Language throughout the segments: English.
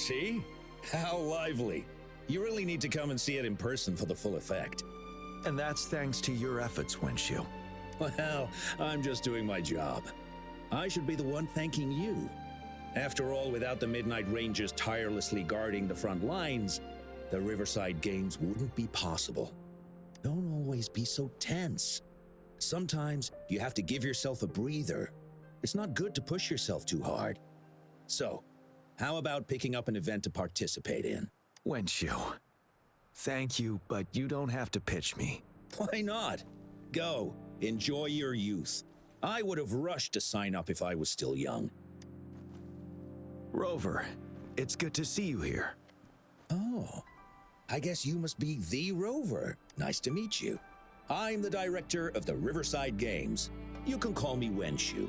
See? How lively. You really need to come and see it in person for the full effect. And that's thanks to your efforts, Wenshu. Well, I'm just doing my job. I should be the one thanking you. After all, without the Midnight Rangers tirelessly guarding the front lines, the Riverside Games wouldn't be possible. Don't always be so tense. Sometimes you have to give yourself a breather. It's not good to push yourself too hard. So, how about picking up an event to participate in? Wenshu, thank you, but you don't have to pitch me. Why not? Go, enjoy your youth. I would have rushed to sign up if I was still young. Rover, it's good to see you here. Oh, I guess you must be the Rover. Nice to meet you. I'm the director of the Riverside Games. You can call me Wenshu.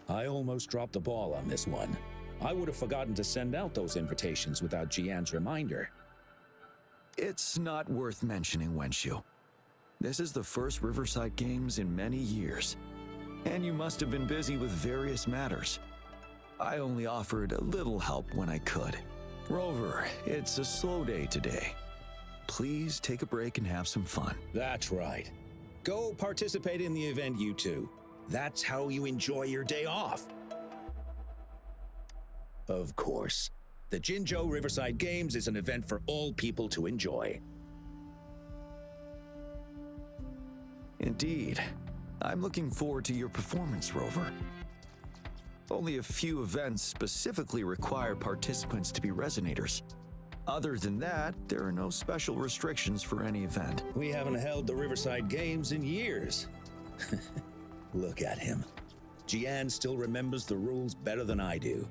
I almost dropped the ball on this one. I would have forgotten to send out those invitations without Jiyan's reminder. It's not worth mentioning, Wenshu. This is the first Riverside Games in many years, and you must have been busy with various matters. I only offered a little help when I could. Rover, it's a slow day today. Please take a break and have some fun. That's right. Go participate in the event, you two. That's how you enjoy your day off. Of course, the Jinzhou Riverside Games is an event for all people to enjoy. Indeed. I'm looking forward to your performance, Rover. Only a few events specifically require participants to be resonators. Other than that, there are no special restrictions for any event. We haven't held the Riverside Games in years. Look at him. Jiyan still remembers the rules better than I do.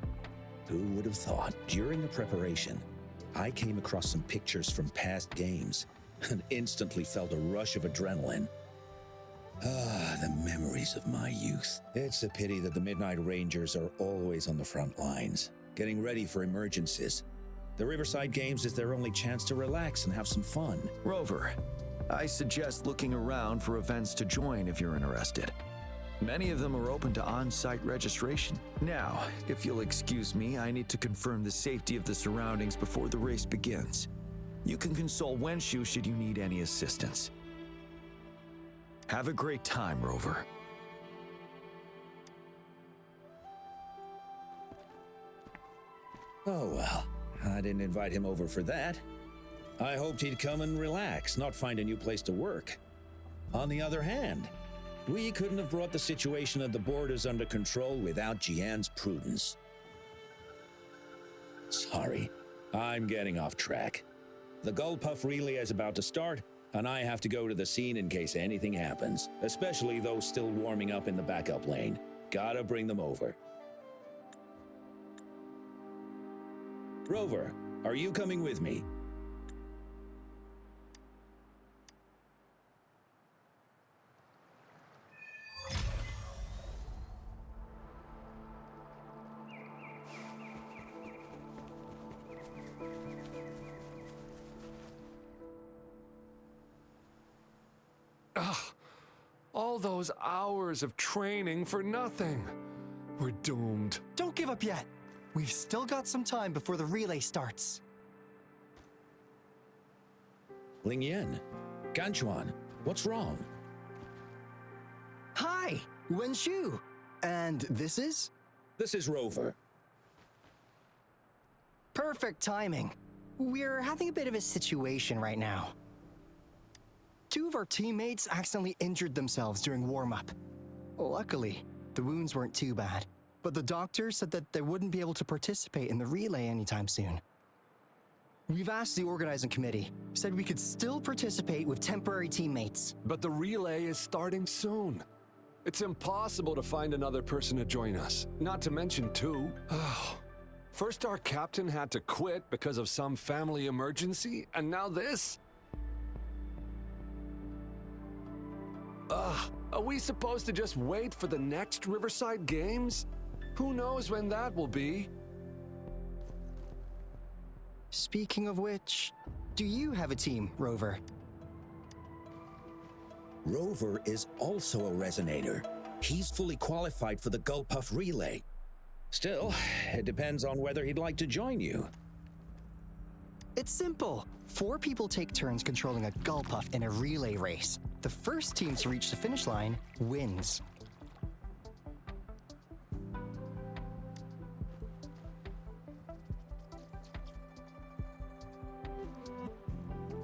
Who would have thought? During the preparation, I came across some pictures from past games and instantly felt a rush of adrenaline. Ah, the memories of my youth. It's a pity that the Midnight Rangers are always on the front lines, getting ready for emergencies. The Riverside Games is their only chance to relax and have some fun. Rover, I suggest looking around for events to join if you're interested. Many of them are open to on-site registration. Now, if you'll excuse me, I need to confirm the safety of the surroundings before the race begins. You can consult Wenshu should you need any assistance. Have a great time, Rover. Oh well, I didn't invite him over for that. I hoped he'd come and relax, not find a new place to work. On the other hand, we couldn't have brought the situation at the borders under control without Jiyan's prudence. Sorry, I'm getting off track. The Gull Puff relay is about to start, and I have to go to the scene in case anything happens, especially those still warming up in the backup lane. Gotta bring them over. Rover, are you coming with me? All those hours of training for nothing. We're doomed. Don't give up yet. We've still got some time before the relay starts. Lingyan, Ganchuan, what's wrong? Hi, Wenshu. And this is? This is Rover. Perfect timing. We're having a bit of a situation right now. Two of our teammates accidentally injured themselves during warm-up. Luckily, the wounds weren't too bad, but the doctor said that they wouldn't be able to participate in the relay anytime soon. We've asked the organizing committee, said we could still participate with temporary teammates. But the relay is starting soon. It's impossible to find another person to join us, not to mention two. First our captain had to quit because of some family emergency, and now this? Are we supposed to just wait for the next Riverside Games? Who knows when that will be? Speaking of which, do you have a team, Rover? Rover is also a resonator. He's fully qualified for the Gull Puff relay. Still, it depends on whether he'd like to join you. It's simple. 4 people take turns controlling a Gulpuff in a relay race. The first team to reach the finish line wins.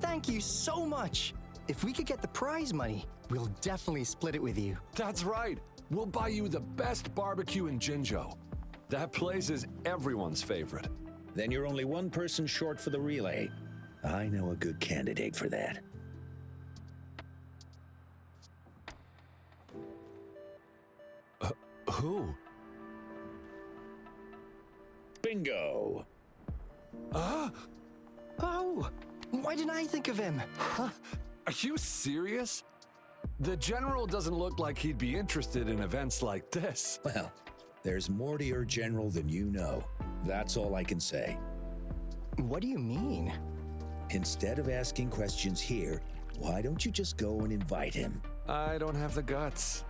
Thank you so much. If we could get the prize money, we'll definitely split it with you. That's right. We'll buy you the best barbecue in Jinzhou. That place is everyone's favorite. Then you're only one person short for the relay. I know a good candidate for that. Who? Bingo! Huh? Oh, why didn't I think of him? Huh? Are you serious? The General doesn't look like he'd be interested in events like this. Well, there's more to your general than you know. That's all I can say. What do you mean? Instead of asking questions here, why don't you just go and invite him? I don't have the guts.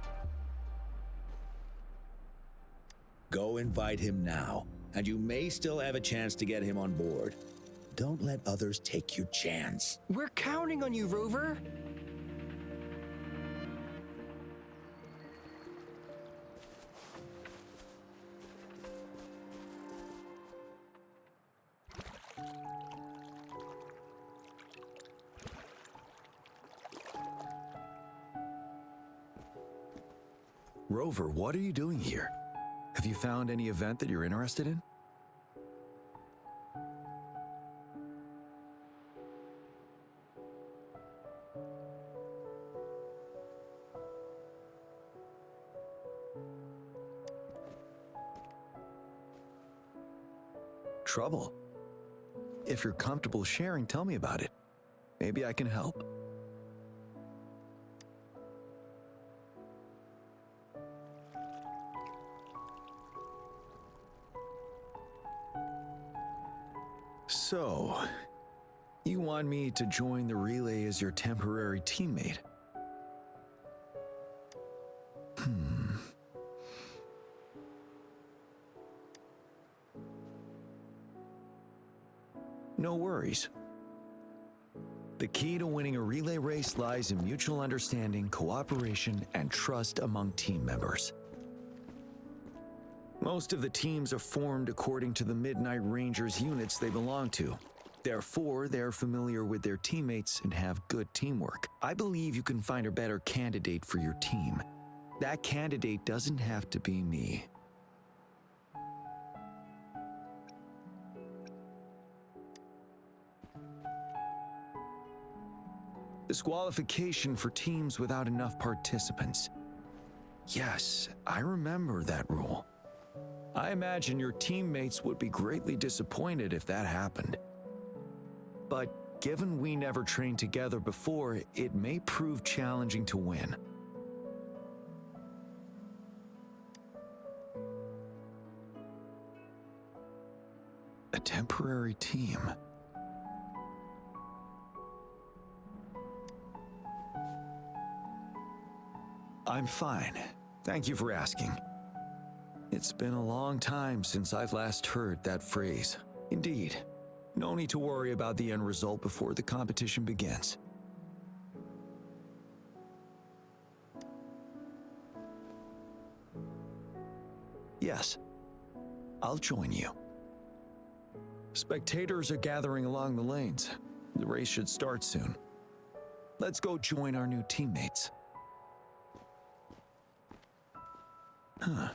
Go invite him now, and you may still have a chance to get him on board. Don't let others take your chance. We're counting on you, Rover. Rover, what are you doing here? Have you found any event that you're interested in? Trouble? If you're comfortable sharing, tell me about it. Maybe I can help. So, you want me to join the relay as your temporary teammate? No worries. The key to winning a relay race lies in mutual understanding, cooperation, and trust among team members. Most of the teams are formed according to the Midnight Rangers units they belong to. Therefore, they're familiar with their teammates and have good teamwork. I believe you can find a better candidate for your team. That candidate doesn't have to be me. Disqualification for teams without enough participants. Yes, I remember that rule. I imagine your teammates would be greatly disappointed if that happened. But given we never trained together before, it may prove challenging to win. A temporary team. I'm fine. Thank you for asking. It's been a long time since I've last heard that phrase. Indeed, no need to worry about the end result before the competition begins. Yes, I'll join you. Spectators are gathering along the lanes. The race should start soon. Let's go join our new teammates. Huh.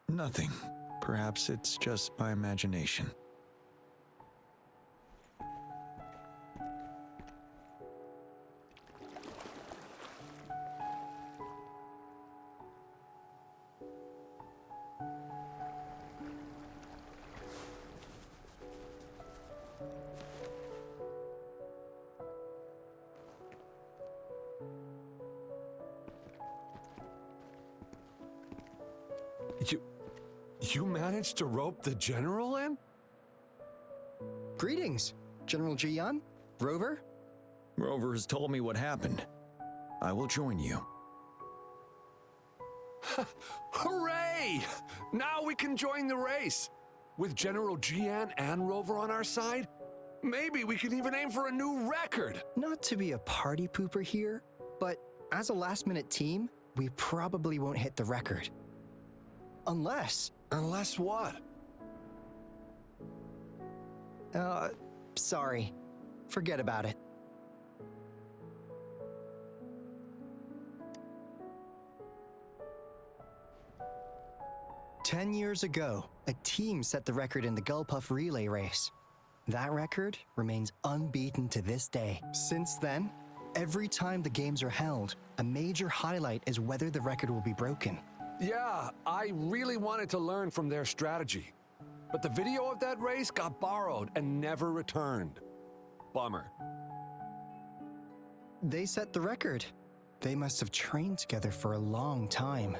Nothing. Perhaps it's just my imagination. You managed to rope the General in? Greetings, General Jiyan, Rover. Rover has told me what happened. I will join you. Hooray! Now we can join the race. With General Jiyan and Rover on our side, maybe we can even aim for a new record. Not to be a party pooper here, but as a last-minute team, we probably won't hit the record. Unless... Unless what? Sorry. Forget about it. "10 years ago, a team set the record in the Gulpuff relay race. That record remains unbeaten to this day. Since then, every time the games are held, a major highlight is whether the record will be broken. Yeah, I really wanted to learn from their strategy. But the video of that race got borrowed and never returned. Bummer. They set the record. They must have trained together for a long time.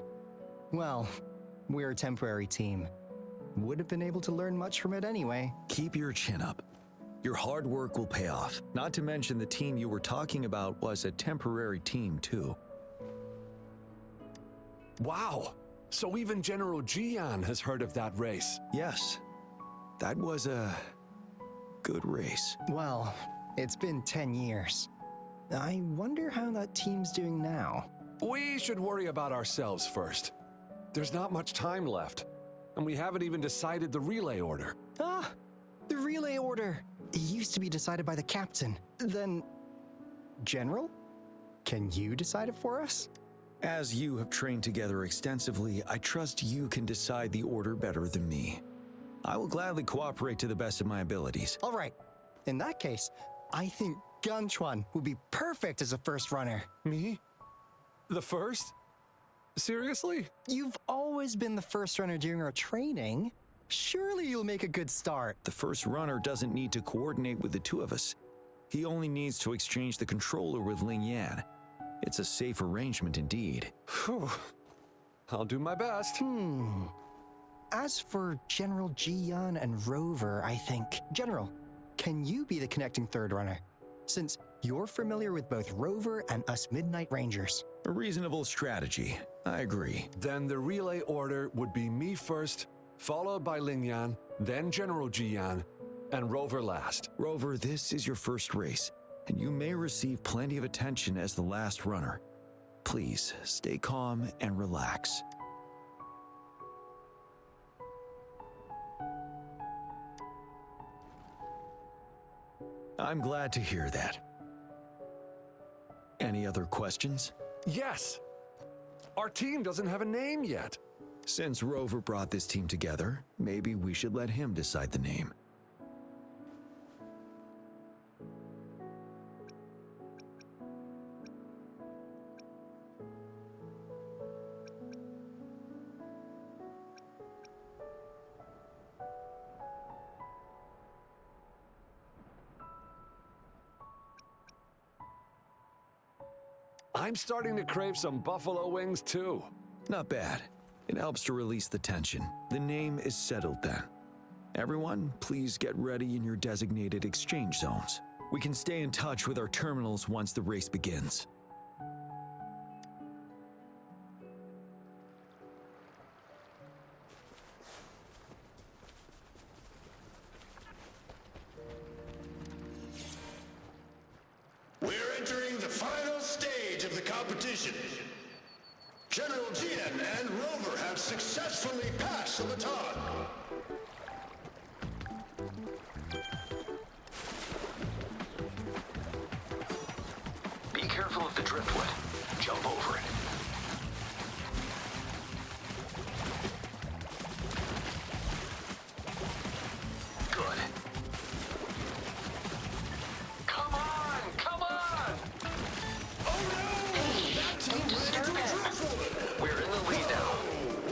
Well, we're a temporary team. Would have been able to learn much from it anyway. Keep your chin up. Your hard work will pay off. Not to mention the team you were talking about was a temporary team too. Wow, so even General Jiyan has heard of that race. Yes, that was a good race. Well, it's been 10 years. I wonder how that team's doing now. We should worry about ourselves first. There's not much time left, and we haven't even decided the relay order. Ah, the relay order. It used to be decided by the captain. Then, General? Can you decide it for us? As you have trained together extensively, I trust you can decide the order better than me. I will gladly cooperate to the best of my abilities. All right. In that case, I think Gunchuan would be perfect as a first runner. Me? The first? Seriously? You've always been the first runner during our training. Surely you'll make a good start. The first runner doesn't need to coordinate with the two of us. He only needs to exchange the controller with Ling Yan. It's a safe arrangement indeed. Phew. I'll do my best. As for General Jiyan and Rover, I think... General, can you be the connecting third runner? Since you're familiar with both Rover and us Midnight Rangers. A reasonable strategy. I agree. Then the relay order would be me first, followed by Ling Yan, then General Jiyan, and Rover last. Rover, this is your first race, and you may receive plenty of attention as the last runner. Please, stay calm and relax. I'm glad to hear that. Any other questions? Yes! Our team doesn't have a name yet. Since Rover brought this team together, maybe we should let him decide the name. I'm starting to crave some buffalo wings too. Not bad. It helps to release the tension. The name is settled then. Everyone, please get ready in your designated exchange zones. We can stay in touch with our terminals once the race begins. We're entering the final stage of the competition. General Jiyan and Rover have successfully passed the baton. Be careful of the driftwood. Jump over it. Good. Come on! Come on! Oh no! That's Don't disturb him. We're in the lead now.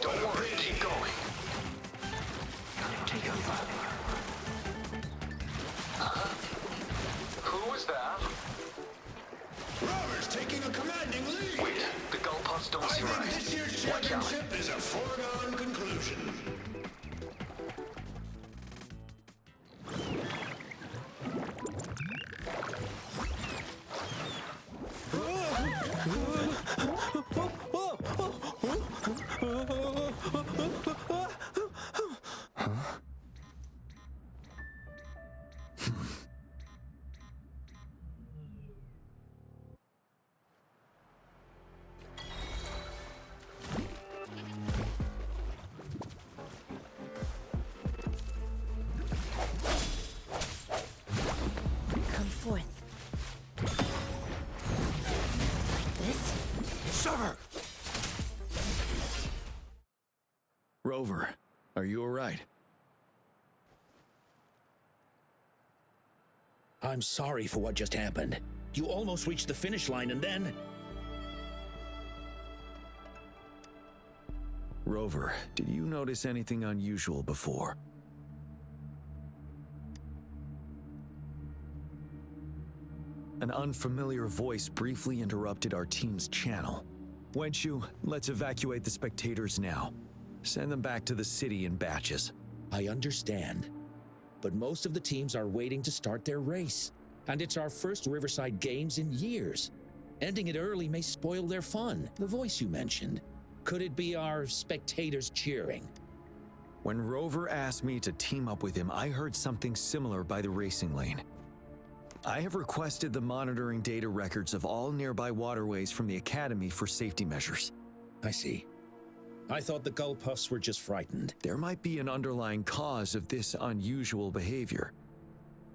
Don't worry, keep going. Rover, are you all right? I'm sorry for what just happened. You almost reached the finish line and then... Rover, did you notice anything unusual before? An unfamiliar voice briefly interrupted our team's channel. Wenchu, let's evacuate the spectators now. Send them back to the city in batches. I understand. But most of the teams are waiting to start their race. And it's our first Riverside Games in years. Ending it early may spoil their fun. The voice you mentioned. Could it be our spectators cheering? When Rover asked me to team up with him, I heard something similar by the racing lane. I have requested the monitoring data records of all nearby waterways from the Academy for safety measures. I see. I thought the Gull Puffs were just frightened. There might be an underlying cause of this unusual behavior.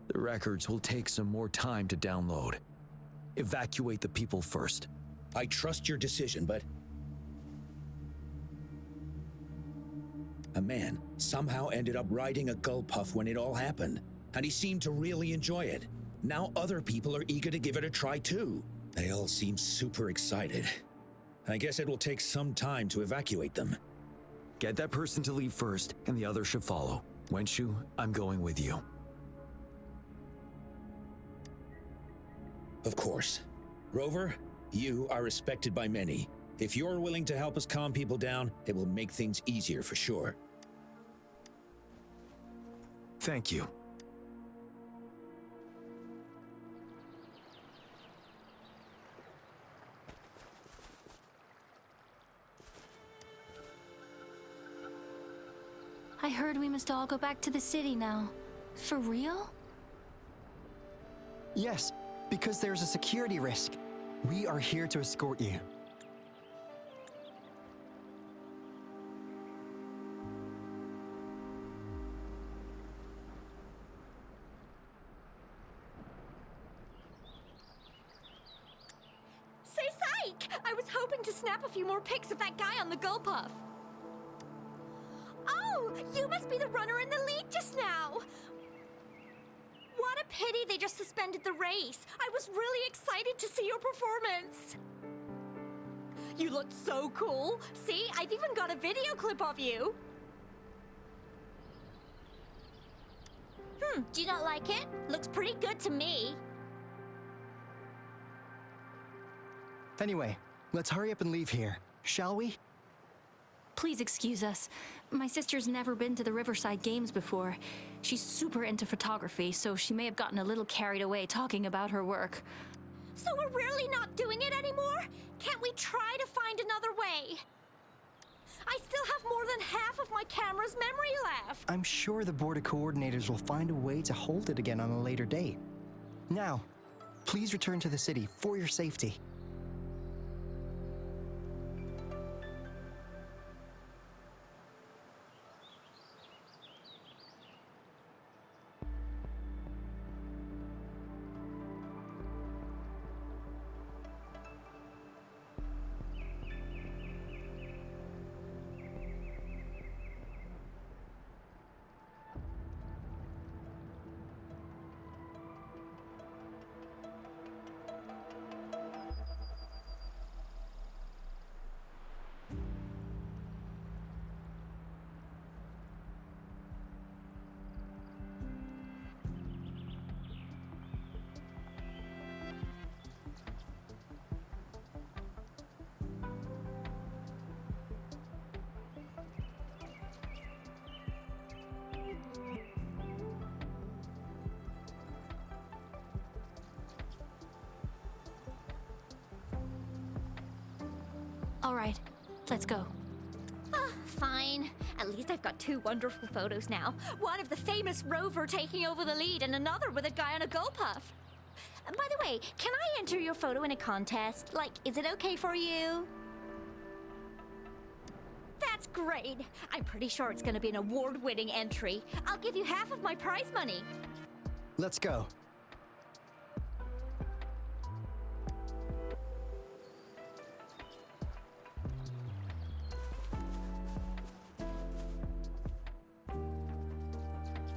The records will take some more time to download. Evacuate the people first. I trust your decision, but... A man somehow ended up riding a Gull Puff when it all happened, and he seemed to really enjoy it. Now other people are eager to give it a try too. They all seem super excited. I guess it will take some time to evacuate them. Get that person to leave first, and the others should follow. Wenchu, I'm going with you. Of course. Rover, you are respected by many. If you're willing to help us calm people down, it will make things easier for sure. Thank you. I heard we must all go back to the city now. For real? Yes, because there's a security risk. We are here to escort you. Say, psych! I was hoping to snap a few more pics of that guy on the Gull Puff. Oh, you must be the runner in the lead just now. What a pity they just suspended the race. I was really excited to see your performance. You looked so cool. See, I've even got a video clip of you. Do you not like it? Looks pretty good to me. Anyway, let's hurry up and leave here, shall we? Please excuse us. My sister's never been to the Riverside Games before. She's super into photography, so she may have gotten a little carried away talking about her work. So we're really not doing it anymore? Can't we try to find another way? I still have more than half of my camera's memory left. I'm sure the board of coordinators will find a way to hold it again on a later date. Now, please return to the city for your safety. All right, let's go. Fine. At least I've got two wonderful photos now. One of the famous Rover taking over the lead and another with a guy on a Gull Puff. And by the way, can I enter your photo in a contest? Like, is it okay for you? That's great. I'm pretty sure it's gonna be an award-winning entry. I'll give you half of my prize money. Let's go.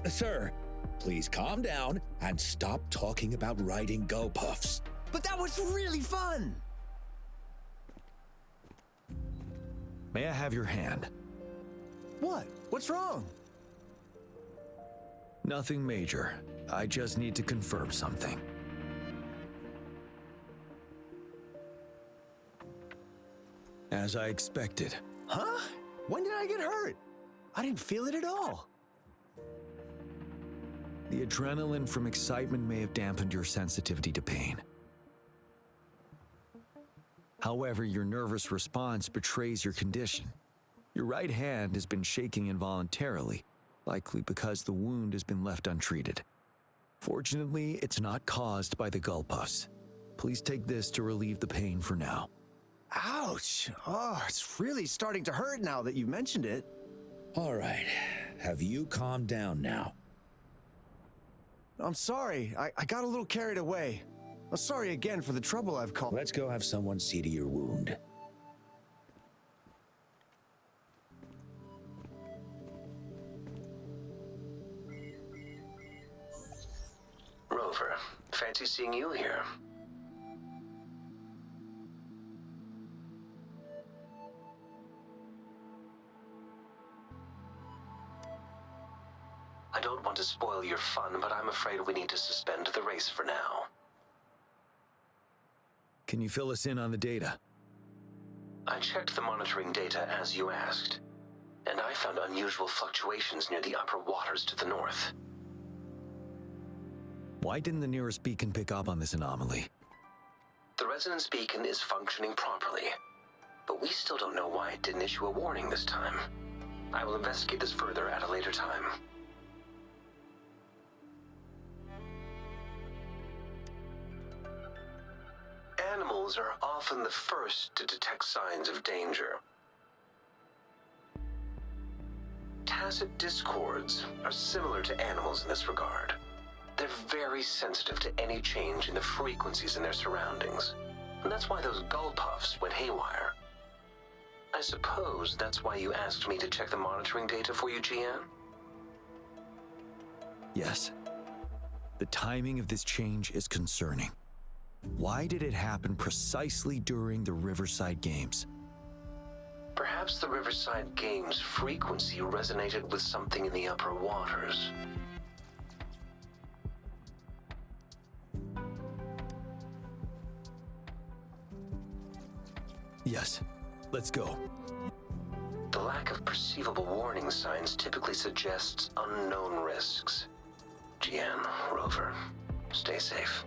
Sir, please calm down and stop talking about riding gull puffs. But that was really fun! May I have your hand? What? What's wrong? Nothing major. I just need to confirm something. As I expected. Huh? When did I get hurt? I didn't feel it at all. The adrenaline from excitement may have dampened your sensitivity to pain. However, your nervous response betrays your condition. Your right hand has been shaking involuntarily, likely because the wound has been left untreated. Fortunately, it's not caused by the gull puffs. Please take this to relieve the pain for now. Ouch! Oh, it's really starting to hurt now that you mentioned it. All right, have you calmed down now? I'm sorry, I got a little carried away. I'm sorry again for the trouble I've caused. Let's go have someone see to your wound. Rover, fancy seeing you here. I don't want to spoil your fun, but I'm afraid we need to suspend the race for now. Can you fill us in on the data? I checked the monitoring data as you asked, and I found unusual fluctuations near the upper waters to the north. Why didn't the nearest beacon pick up on this anomaly? The resonance beacon is functioning properly, but we still don't know why it didn't issue a warning this time. I will investigate this further at a later time. Animals are often the first to detect signs of danger. Tacit discords are similar to animals in this regard. They're very sensitive to any change in the frequencies in their surroundings. And that's why those gull puffs went haywire. I suppose that's why you asked me to check the monitoring data for you, Jiyan? Yes. The timing of this change is concerning. Why did it happen precisely during the Riverside Games? Perhaps the Riverside Games' frequency resonated with something in the upper waters. Yes. Let's go. The lack of perceivable warning signs typically suggests unknown risks. Jiyan, Rover, stay safe.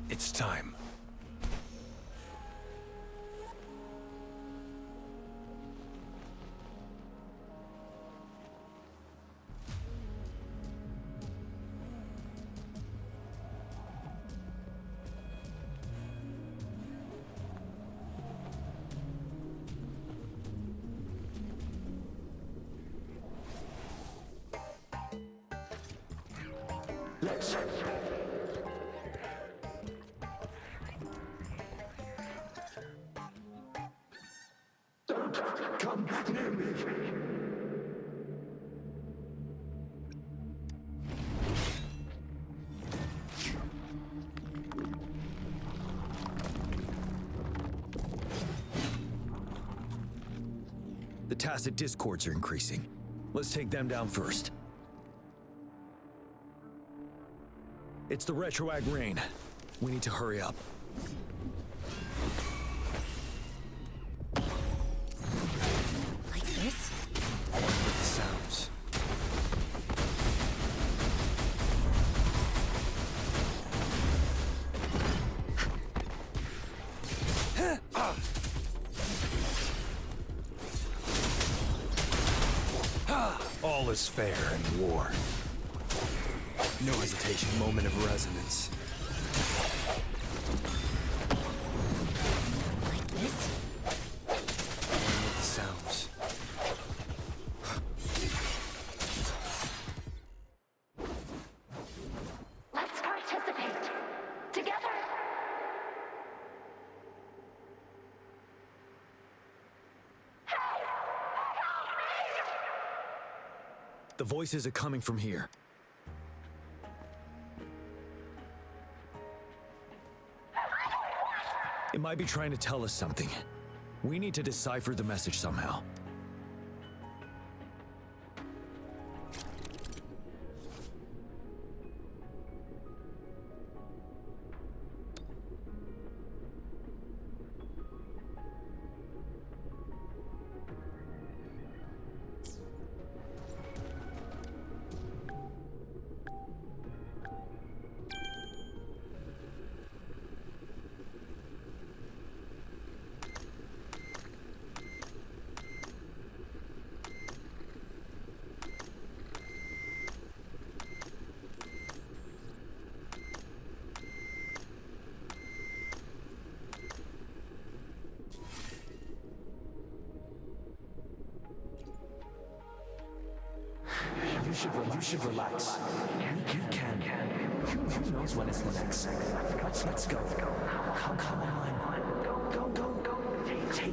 It's time. Let's don't come near me. The tacit discords are increasing. Let's take them down first. It's the retroag rain. We need to hurry up. Like this? Sounds. All is fair in war. No hesitation, moment of resonance. Together. The voices are coming from here. It might be trying to tell us something. We need to decipher the message somehow. You should relax. We can. Who knows when it's the next? Let's go. Come on. Go.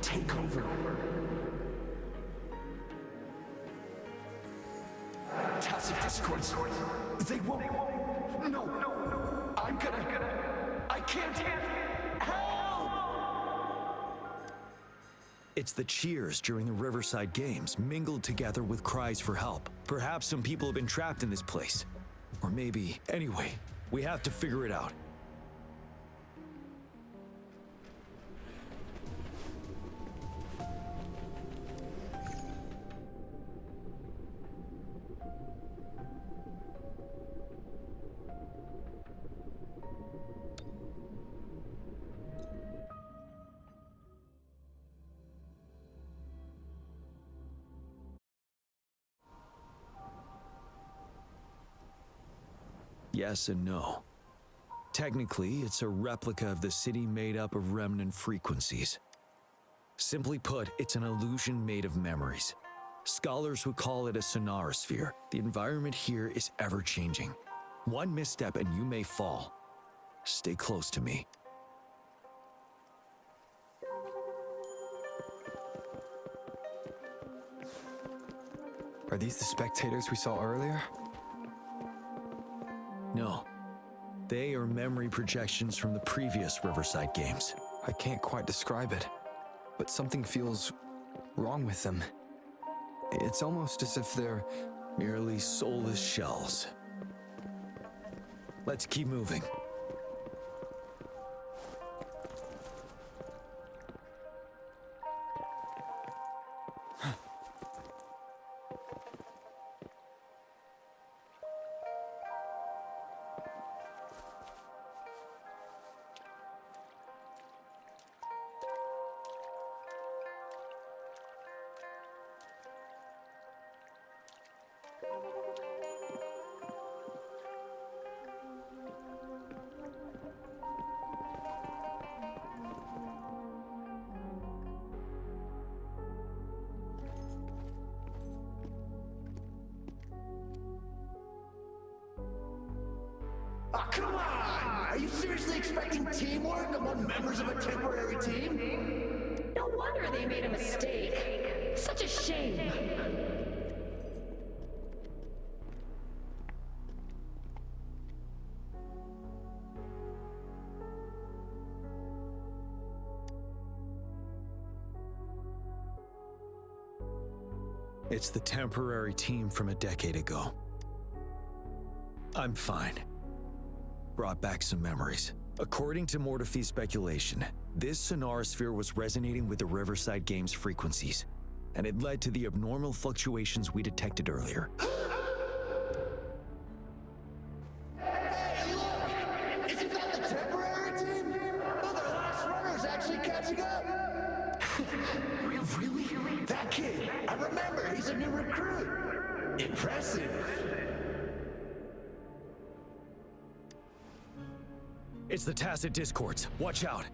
Take over. Tacit discords. They won't. No. I can't. Help! It's the cheers during the Riverside Games, mingled together with cries for help. Perhaps some people have been trapped in this place. Or maybe... Anyway, we have to figure it out. Yes and no. Technically, it's a replica of the city made up of remnant frequencies. Simply put, it's an illusion made of memories. Scholars would call it a sonorosphere. The environment here is ever-changing. One misstep and you may fall. Stay close to me. Are these the spectators we saw earlier? No. They are memory projections from the previous Riverside Games. I can't quite describe it, but something feels wrong with them. It's almost as if they're merely soulless shells. Let's keep moving. Oh, come on! Are you seriously expecting teamwork among members of a temporary team? No wonder they made a mistake. Such a shame. It's the temporary team from a decade ago. I'm fine. Brought back some memories. According to Mortefy's speculation, this sonorosphere was resonating with the Riverside Games frequencies, and it led to the abnormal fluctuations we detected earlier. Hey, look! Isn't that the temporary team? Oh, their last runner's actually catching up! Really? That kid! I remember, he's a new recruit! Impressive! It's the tacit discords. Watch out.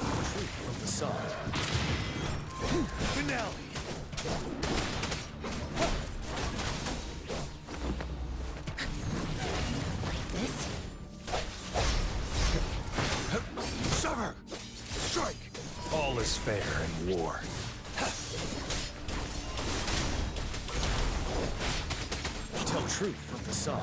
Retreat from the sun. Finale. fair in war. Tell truth from facade.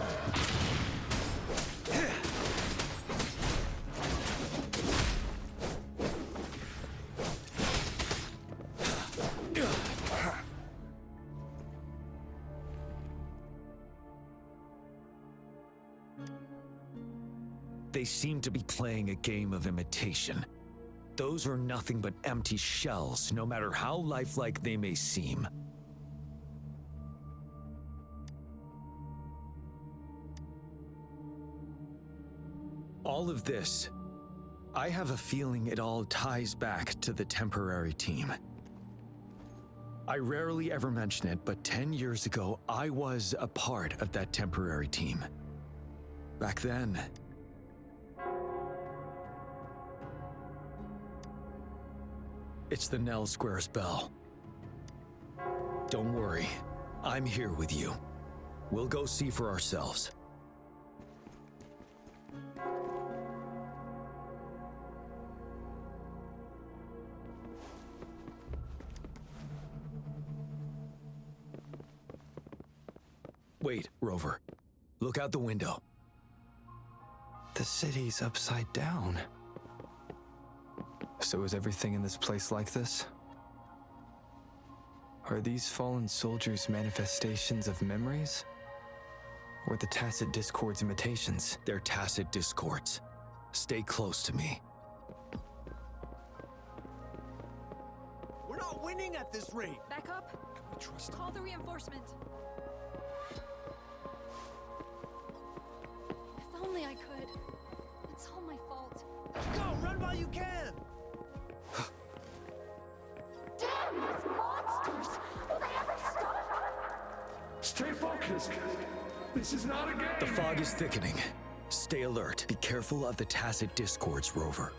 They seem to be playing a game of imitation. Those are nothing but empty shells, no matter how lifelike they may seem. All of this, I have a feeling it all ties back to the temporary team. I rarely ever mention it, but 10 years ago, I was a part of that temporary team. Back then, it's the Nell Squares bell. Don't worry, I'm here with you. We'll go see for ourselves. Wait, Rover. Look out the window. The city's upside down. So is everything in this place like this? Are these fallen soldiers manifestations of memories? Or the Tacit Discord's imitations? They're Tacit Discords. Stay close to me. We're not winning at this rate. Back up. Can we trust him? Call the reinforcement. If only I could. It's all my fault. Go, run while you can. Damn these monsters! Will they ever stop? Stay focused. This is not a game. The fog is thickening. Stay alert. Be careful of the Tacit Discords, Rover.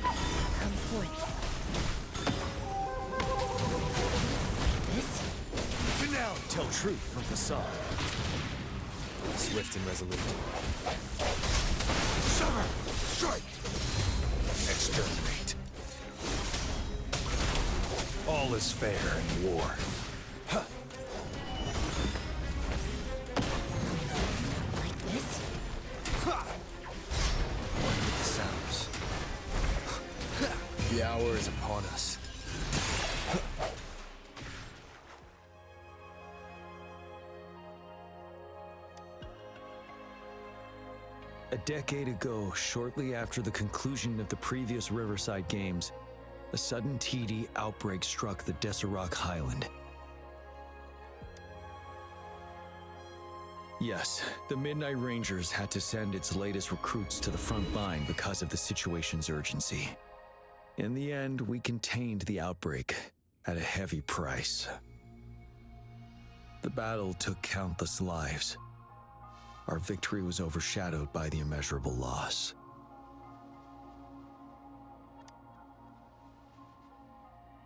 Come forth. This? Finale. Tell truth from facade. Swift and resolute. Summer. Strike. Exterminate. All is fair in war. Like this? The sounds. The hour is upon us. A decade ago, shortly after the conclusion of the previous Riverside Games, a sudden TD outbreak struck the Deserac Highland. Yes, the Midnight Rangers had to send its latest recruits to the front line because of the situation's urgency. In the end, we contained the outbreak at a heavy price. The battle took countless lives. Our victory was overshadowed by the immeasurable loss.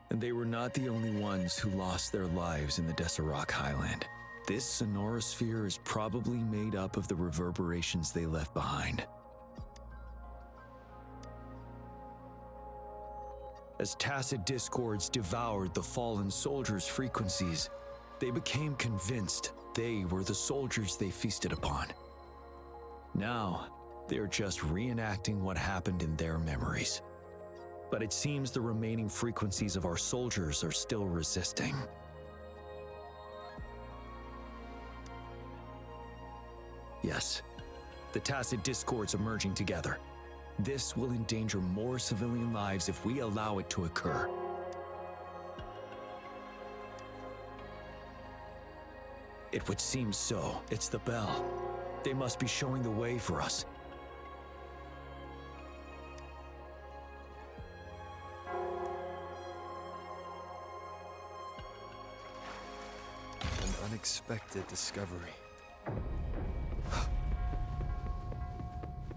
And they were not the only ones who lost their lives in the Deserac Highland. This sonorosphere is probably made up of the reverberations they left behind. As Tacit Discords devoured the fallen soldiers' frequencies, they became convinced they were the soldiers they feasted upon. Now, they're just reenacting what happened in their memories. But it seems the remaining frequencies of our soldiers are still resisting. Yes, the Tacit Discords are merging together. This will endanger more civilian lives if we allow it to occur. It would seem so. It's the bell. They must be showing the way for us. An unexpected discovery.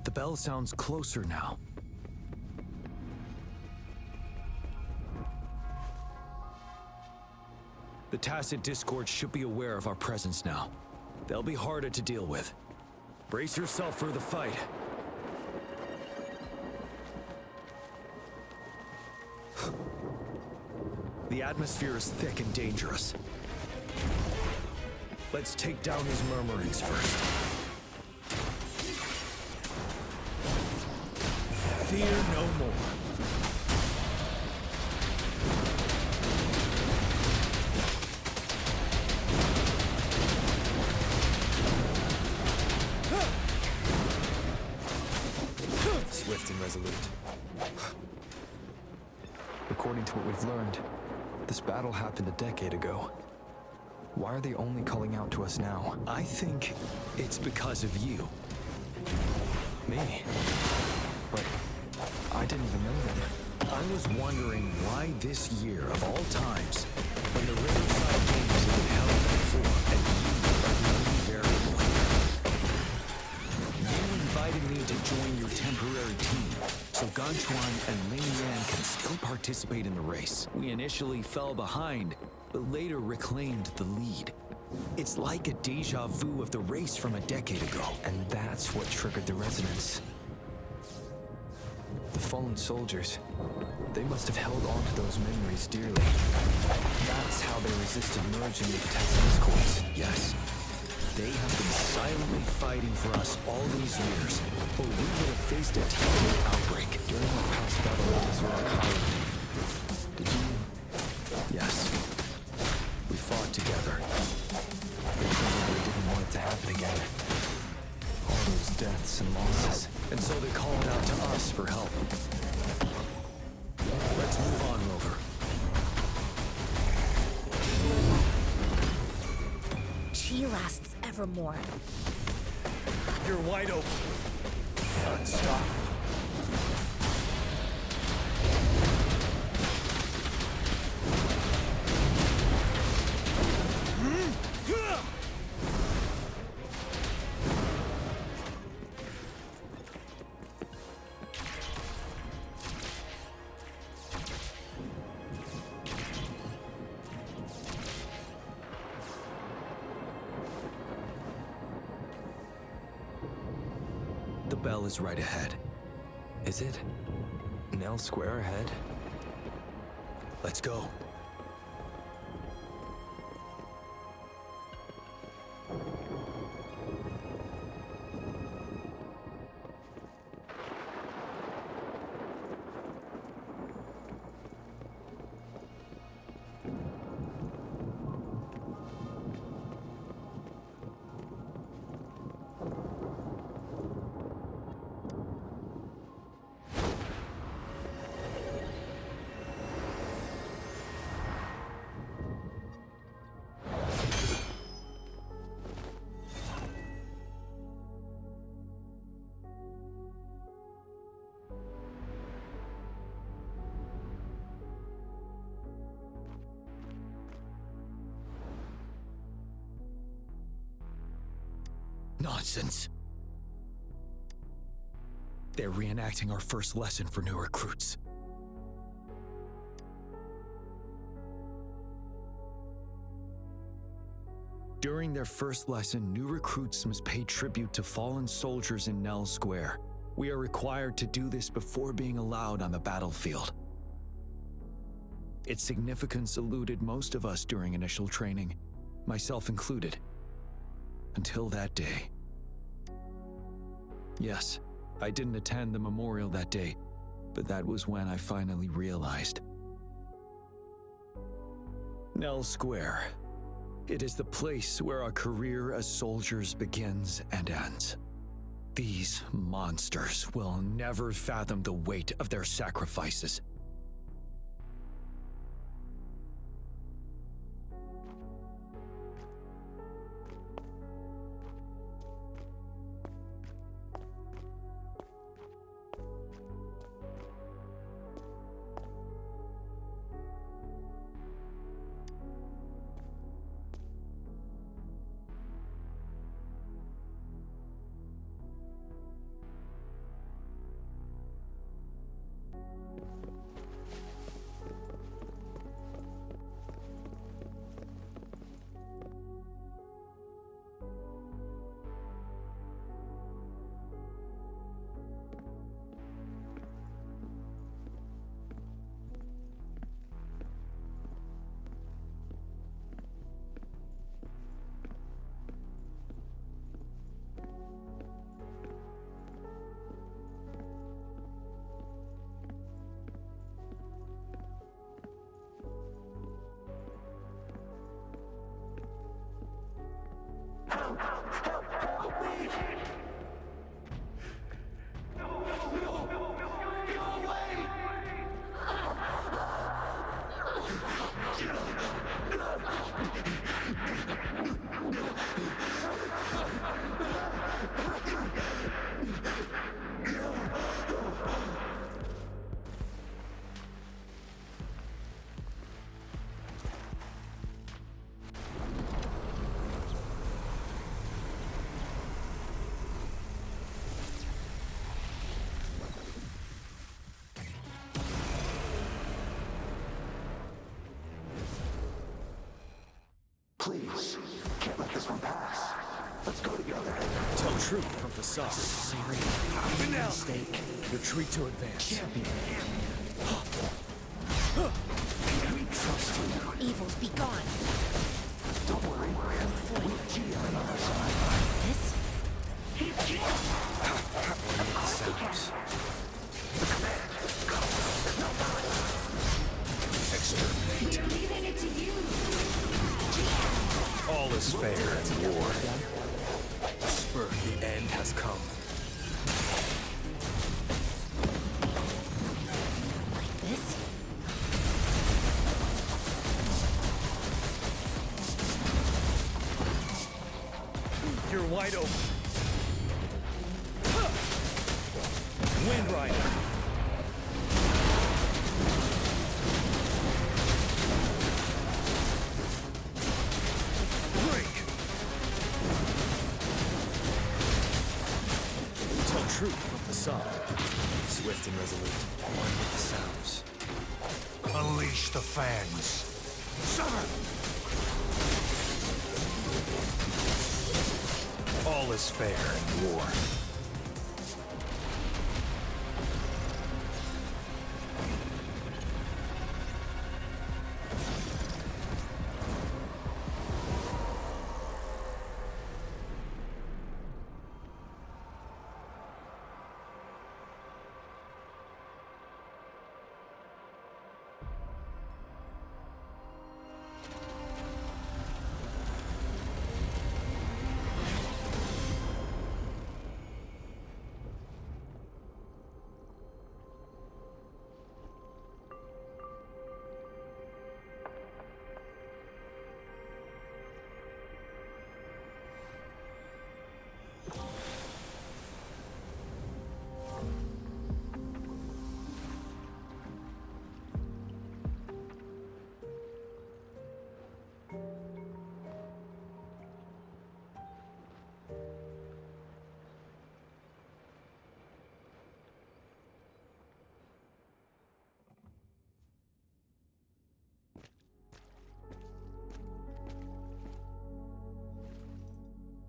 The bell sounds closer now. The Tacit Discord should be aware of our presence now. They'll be harder to deal with. Brace yourself for the fight. atmosphere is thick and dangerous. Let's take down his murmurings first. Fear no more. Swift and resolute. According to what we've learned, this battle happened a decade ago. Why are they only calling out to us now? I think it's because of you. Me? But I didn't even know them. I was wondering why this year, of all times, when the Riverside Games have been held before, and you are the only variable here. You invited me to join your temporary team, so Ganchuan and Ling Yan can still participate in the race. We initially fell behind, but later reclaimed the lead. It's like a deja vu of the race from a decade ago. And that's what triggered the resonance. The fallen soldiers, they must have held on to those memories dearly. That's how they resisted merging with the Test Discords. Yes. They have been silently fighting for us all these years, or we would have faced a terrible outbreak. During our past battle with Zorak Island, did you... Yes. We fought together. They probably didn't want it to happen again. All those deaths and losses. And so they called out to us for help. Let's move on, Rover. She lasts evermore. You're wide open. Stop. The bell is right ahead. Is it? Nell Square ahead? Let's go. Nonsense. They're reenacting our first lesson for new recruits. During their first lesson, new recruits must pay tribute to fallen soldiers in Nell Square. We are required to do this before being allowed on the battlefield. Its significance eluded most of us during initial training, myself included, until that day. Yes, I didn't attend the memorial that day, but that was when I finally realized. Nell Square. It is the place where our career as soldiers begins and ends. These monsters will never fathom the weight of their sacrifices. Help me! Go away! Please, can't let this one pass. Let's go together. Tell truth from facade. Sorry. Vanilla. Mistake. Retreat to advance. Champion. We trust you. Evils be gone. Don't worry. We have Jiyan on our side. This? Sounds. We're leaving it to you. All is fair in war. Spur, the end has come. This? You're wide open. Wind Rider. Break. Tell truth from facade. Swift and resolute. One with the sounds. Unleash the fangs. Sever! All is fair in war.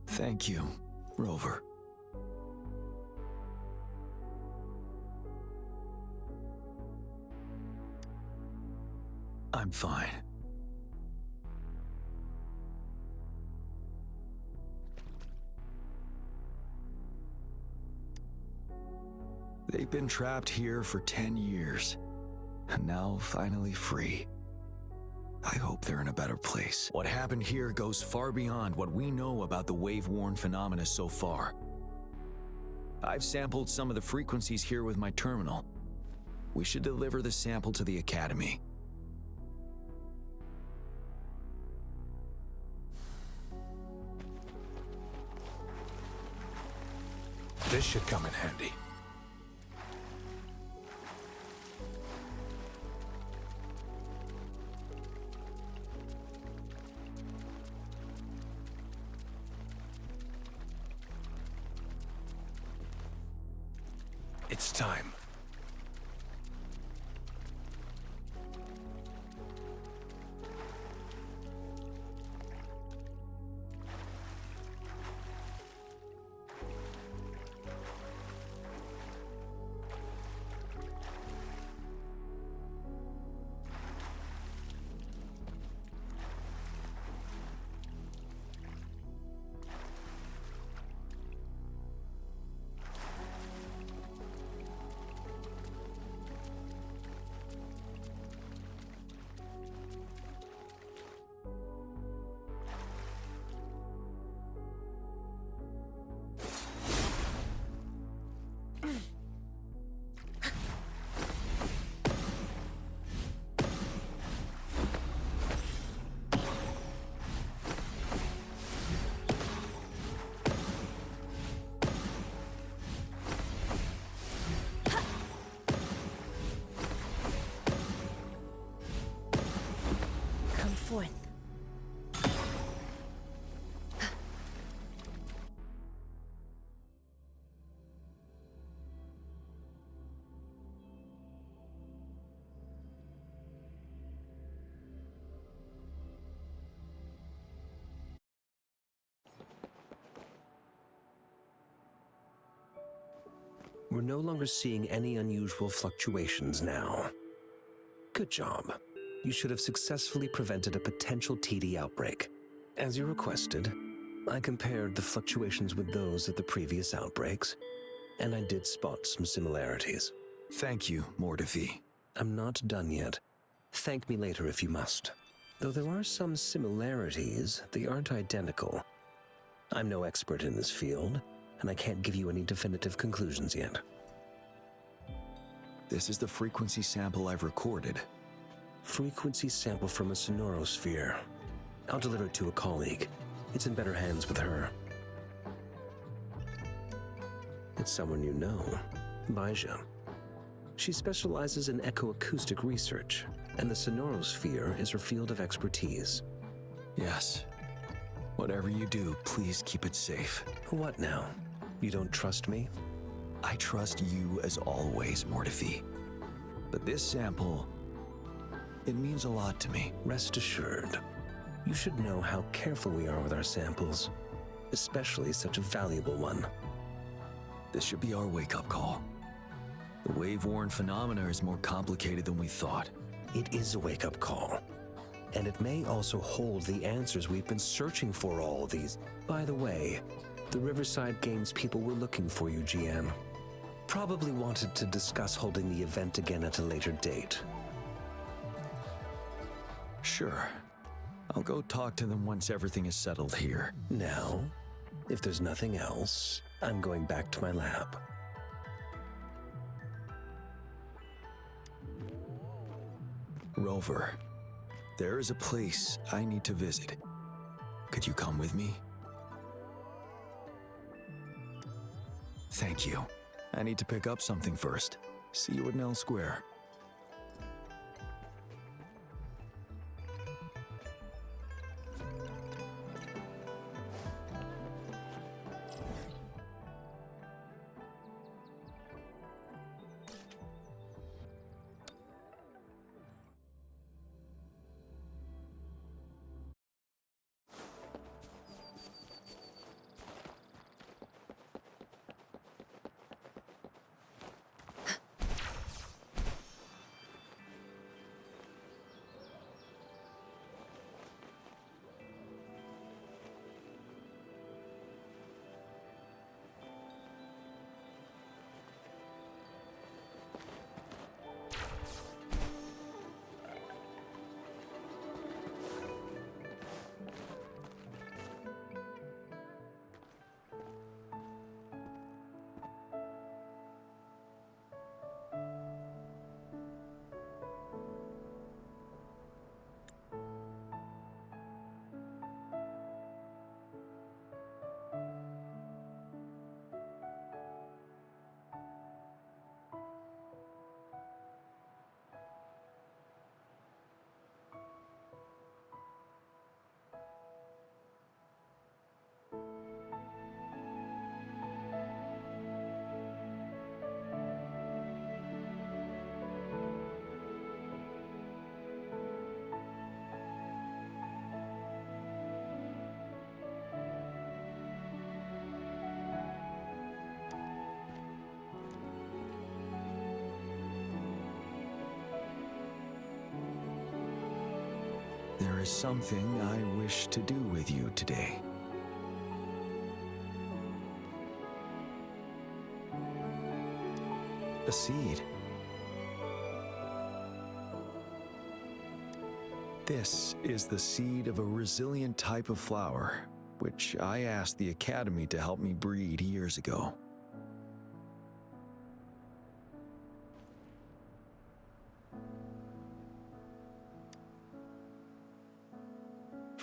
Thank you, Rover. I'm fine. They've been trapped here for 10 years, and now finally free. I hope they're in a better place. What happened here goes far beyond what we know about the wave-worn phenomena so far. I've sampled some of the frequencies here with my terminal. We should deliver the sample to the Academy. This should come in handy. It's time. We're no longer seeing any unusual fluctuations now. Good job. You should have successfully prevented a potential TD outbreak. As you requested, I compared the fluctuations with those of the previous outbreaks, and I did spot some similarities. Thank you, Mortifi. I'm not done yet. Thank me later if you must. Though there are some similarities, they aren't identical. I'm no expert in this field, and I can't give you any definitive conclusions yet. This is the frequency sample I've recorded. Frequency sample from a sonorosphere. I'll deliver it to a colleague. It's in better hands with her. It's someone you know, Baija. She specializes in echoacoustic research, and the sonorosphere is her field of expertise. Yes. Whatever you do, please keep it safe. What now? You don't trust me? I trust you as always, Mortifi. But this sample, it means a lot to me. Rest assured. You should know how careful we are with our samples, especially such a valuable one. This should be our wake-up call. The wave-worn phenomena is more complicated than we thought. It is a wake-up call. And it may also hold the answers we've been searching for all these. By the way, the Riverside Games people were looking for you, Jiyan. Probably wanted to discuss holding the event again at a later date. Sure. I'll go talk to them once everything is settled here. Now, if there's nothing else, I'm going back to my lab. Rover, there is a place I need to visit. Could you come with me? Thank you. I need to pick up something first. See you at Nell Square. There is something I wish to do with you today. A seed. This is the seed of a resilient type of flower, which I asked the Academy to help me breed years ago.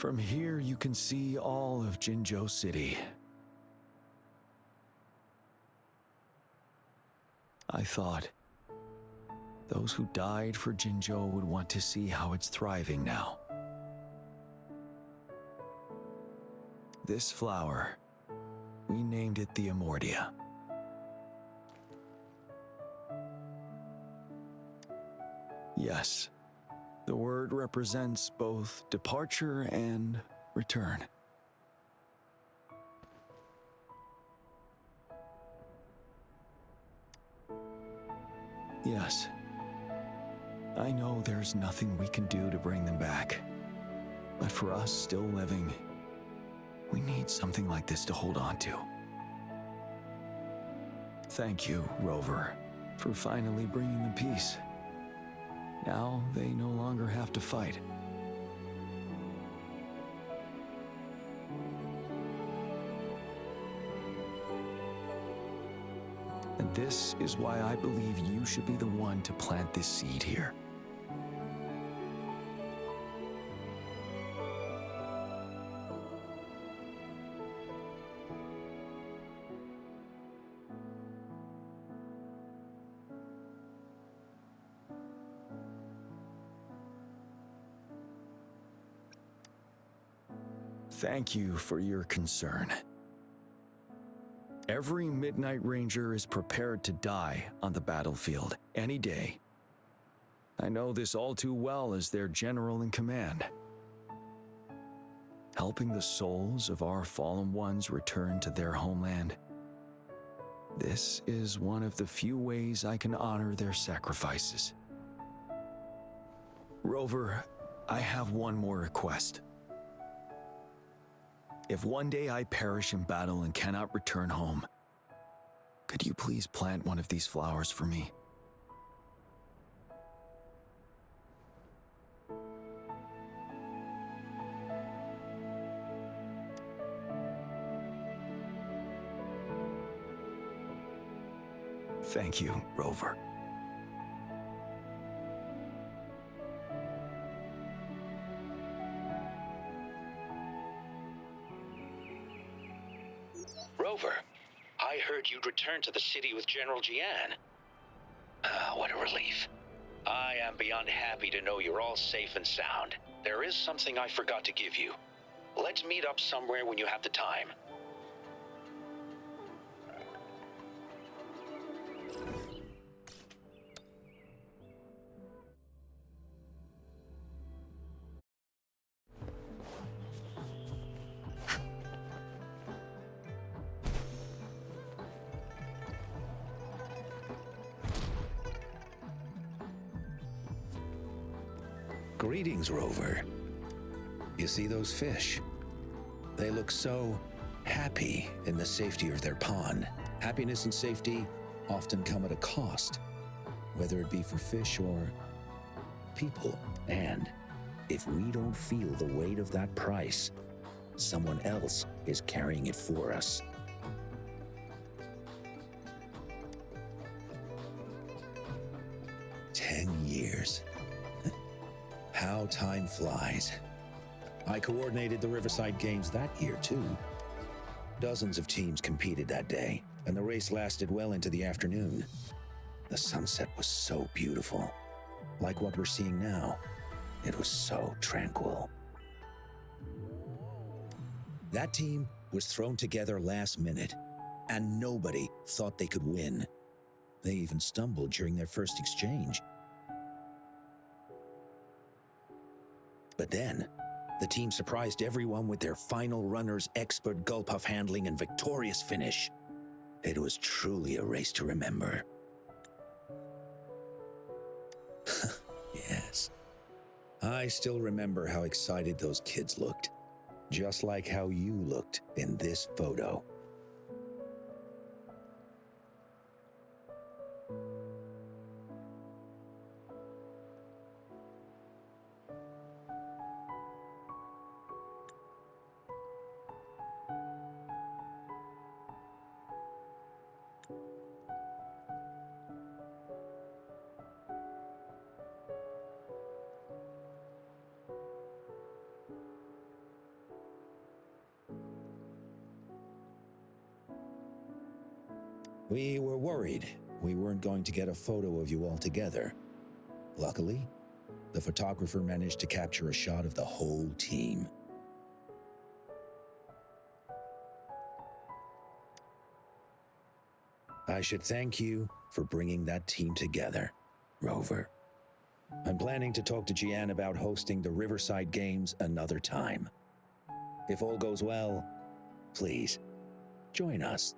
From here, you can see all of Jinzhou City. I thought those who died for Jinzhou would want to see how it's thriving now. This flower, we named it the Amordia. Yes. The word represents both departure and return. Yes. I know there's nothing we can do to bring them back. But for us still living, we need something like this to hold on to. Thank you, Rover, for finally bringing them peace. Now they no longer have to fight. And this is why I believe you should be the one to plant this seed here. Thank you for your concern. Every Midnight Ranger is prepared to die on the battlefield any day. I know this all too well as their general in command. Helping the souls of our fallen ones return to their homeland. This is one of the few ways I can honor their sacrifices. Rover, I have one more request. If one day I perish in battle and cannot return home, could you please plant one of these flowers for me? Thank you, Rover. Rover, I heard you'd returned to the city with General Jiyan. Ah, what a relief. I am beyond happy to know you're all safe and sound. There is something I forgot to give you. Let's meet up somewhere when you have the time. Greetings, Rover. You see those fish? They look so happy in the safety of their pond. Happiness and safety often come at a cost, whether it be for fish or people. And if we don't feel the weight of that price, someone else is carrying it for us. Years. How time flies. I coordinated the Riverside Games that year, too. Dozens of teams competed that day, and the race lasted well into the afternoon. The sunset was so beautiful. Like what we're seeing now, it was so tranquil. That team was thrown together last minute, and nobody thought they could win. They even stumbled during their first exchange. But then, the team surprised everyone with their final runner's expert gulp-puff handling and victorious finish. It was truly a race to remember. Yes. I still remember how excited those kids looked. Just like how you looked in this photo. We were worried we weren't going to get a photo of you all together. Luckily, the photographer managed to capture a shot of the whole team. I should thank you for bringing that team together, Rover. I'm planning to talk to Jiyan about hosting the Riverside Games another time. If all goes well, please, join us.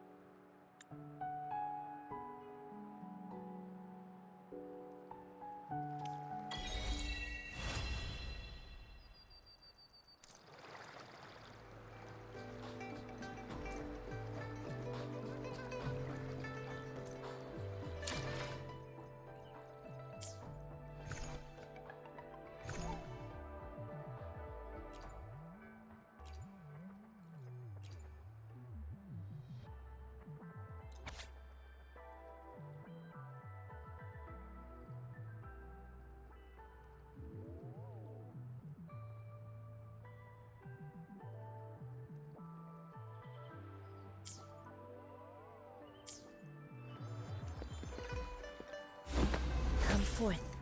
forth.